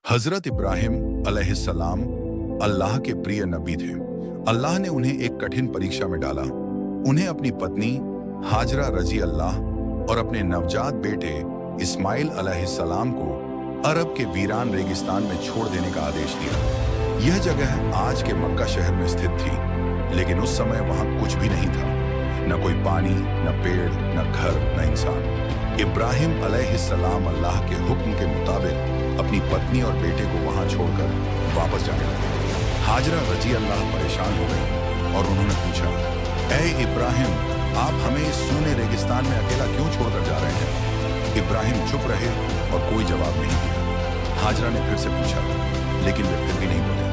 हजरत इब्राहिम अलैहिस्सलाम अल्लाह के प्रिय नबी थे। अल्लाह ने उन्हें एक कठिन परीक्षा में डाला। उन्हें अपनी पत्नी हाजरा रजी अल्लाह और अपने नवजात बेटे इस्माइल अलैहिस्सलाम को अरब के वीरान रेगिस्तान में छोड़ देने का आदेश दिया। यह जगह आज के मक्का शहर में स्थित थी, लेकिन उस समय वहां कुछ भी नहीं था। न कोई पानी, न पेड़, न घर, न इंसान। इब्राहिम अलैहिस्सलाम अल्लाह के हुक्म के मुताबिक अपनी पत्नी और बेटे को वहां छोड़कर वापस जाने लगे। हाजरा रजी अल्लाह परेशान हो गई और उन्होंने पूछा, ऐ इब्राहिम, आप हमें इस सूने रेगिस्तान में अकेला क्यों छोड़कर जा रहे हैं? इब्राहिम चुप रहे और कोई जवाब नहीं दिया। हाजरा ने फिर से पूछा, लेकिन वे फिर भी नहीं बोले।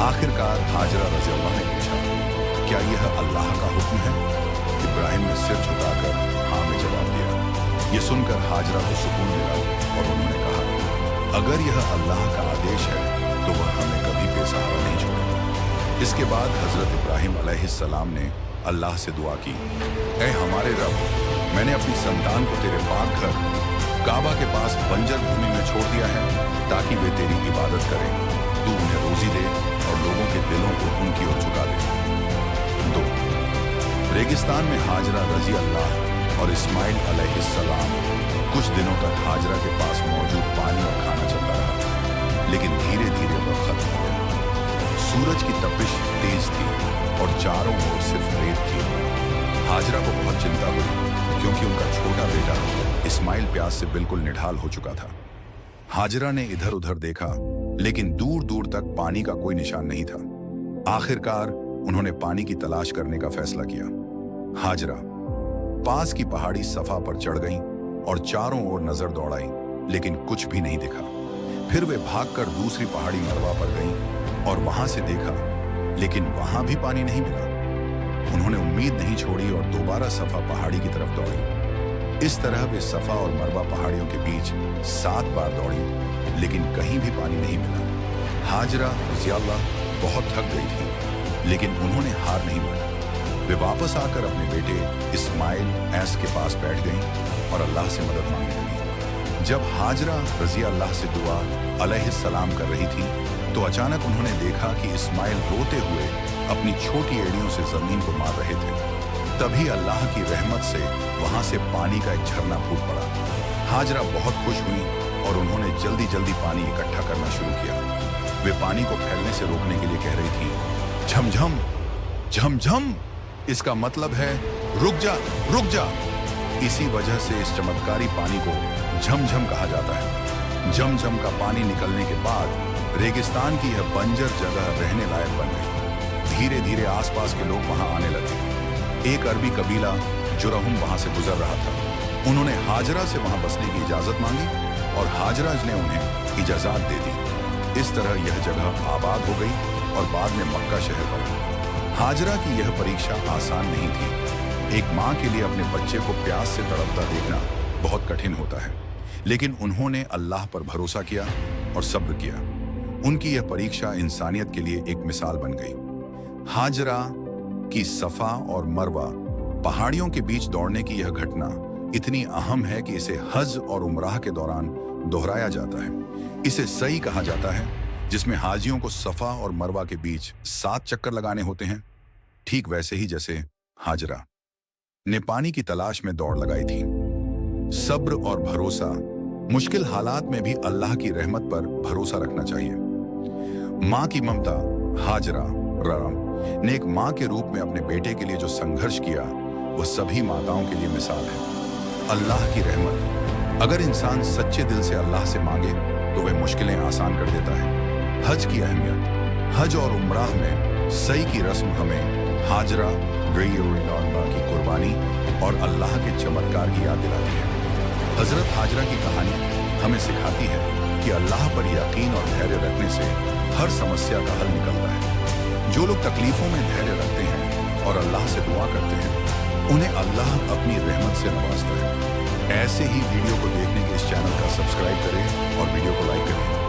आखिरकार हाजरा रजी अल्लाह ने पूछा, क्या यह अल्लाह का हुक्म है? इब्राहिम ने सिर झुकाकर हाँ में जवाब दिया। ये सुनकर हाजरा को सुकून मिला और उन्होंने कहा, अगर यह अल्लाह का आदेश है तो वह हमें कभी बेसहारा नहीं छोड़ेगा। इसके बाद हजरत इब्राहिम अलैहिस्सलाम ने अल्लाह से दुआ की, ऐ हमारे रब, मैंने अपनी संतान को तेरे पाक घर काबा के पास बंजर भूमि में छोड़ दिया है ताकि वे तेरी इबादत करें। तू उन्हें रोजी दे और लोगों के दिलों को उनकी ओर झुका दे। 2. रेगिस्तान में हाजरा रजी अल्लाह और इस्माइल अलैहिस्सलाम। कुछ दिनों तक हाजरा के पास मौजूद पानी और खाना चलता रहा, लेकिन धीरे धीरे वह खत्म हो गया। सूरज की तपिश तेज थी और चारों ओर सिर्फ रेत थी। हाजरा को बहुत चिंता हुई क्योंकि उनका छोटा बेटा इस्माइल प्यास से बिल्कुल निढाल हो चुका था। हाजरा ने इधर उधर देखा, लेकिन दूर दूर तक पानी का कोई निशान नहीं था। आखिरकार उन्होंने पानी की तलाश करने का फैसला किया। हाजरा पास की पहाड़ी सफा पर चढ़ गईं और चारों ओर नजर दौड़ाई, लेकिन कुछ भी नहीं दिखा। फिर वे भागकर दूसरी पहाड़ी मरवा पर गईं और वहां से देखा, लेकिन वहां भी पानी नहीं मिला। उन्होंने उम्मीद नहीं छोड़ी और दोबारा सफा पहाड़ी की तरफ दौड़ी। इस तरह वे सफा और मरवा पहाड़ियों के बीच 7 बार दौड़ी, लेकिन कहीं भी पानी नहीं मिला। हाजरा रज़ियल्लाह बहुत थक गई थी, लेकिन उन्होंने हार नहीं मानी। वे वापस आकर अपने बेटे इस्माइल ऐस के पास बैठ गईं और अल्लाह से मदद मांगने लगी। जब हाजरा रज़ी अल्लाह से दुआ अलैहिस्सलाम कर रही थी, तो अचानक उन्होंने देखा कि इस्माइल रोते हुए अपनी छोटी एड़ियों से जमीन को मार रहे थे। तभी अल्लाह की रहमत से वहां से पानी का एक झरना फूट पड़ा। हाजरा बहुत खुश हुई और उन्होंने जल्दी जल्दी पानी इकट्ठा करना शुरू किया। वे पानी को फैलने से रोकने के लिए कह रही थी, झमझम झमझम, इसका मतलब है रुक जा रुक जा। इसी वजह से इस चमत्कारी पानी को झमझम कहा जाता है। झमझम का पानी निकलने के बाद रेगिस्तान की यह बंजर जगह रहने लायक बन गई। धीरे धीरे आसपास के लोग वहां आने लगे। एक अरबी कबीला जुरहुम वहां से गुजर रहा था। उन्होंने हाजरा से वहां बसने की इजाजत मांगी और हाजरा ने उन्हें इजाजत दे दी। इस तरह यह जगह आबाद हो गई और बाद में मक्का शहर बना। हाजरा की यह परीक्षा आसान नहीं थी। एक माँ के लिए अपने बच्चे को प्यास से तड़पता देखना बहुत कठिन होता है, लेकिन उन्होंने अल्लाह पर भरोसा किया और सब्र किया। उनकी यह परीक्षा इंसानियत के लिए एक मिसाल बन गई। हाजरा की सफा और मरवा पहाड़ियों के बीच दौड़ने की यह घटना इतनी अहम है कि इसे हज और उमराह के दौरान दोहराया जाता है। इसे सही कहा जाता है, जिसमें हाजियों को सफा और मरवा के बीच 7 चक्कर लगाने होते हैं। ठीक वैसे ही जैसे हाजरा ने पानी की तलाश में दौड़ लगाई थी। सब्र और भरोसा, मुश्किल हालात में भी अल्लाह की रहमत पर भरोसा रखना चाहिए। माँ की ममता, हाजरा ने एक माँ के रूप में अपने बेटे के लिए जो संघर्ष किया, वह सभी माताओं के लिए मिसाल है। अल्लाह की रहमत, अगर इंसान सच्चे दिल से अल्लाह से मांगे तो वह मुश्किलें आसान कर देता है। हज की अहमियत, हज और उम्राह में सही की रस्म हमें हाजरा की कुर्बानी और अल्लाह के चमत्कार की याद दिलाती है। हजरत हाजरा की कहानी हमें सिखाती है कि अल्लाह पर यकीन और धैर्य रखने से हर समस्या का हल निकलता है। जो लोग तकलीफों में धैर्य रखते हैं और अल्लाह से दुआ करते हैं, उन्हें अल्लाह अपनी रहमत से नवाजता है। ऐसे ही वीडियो को देखने के इस चैनल का सब्सक्राइब करें और वीडियो को लाइक करें।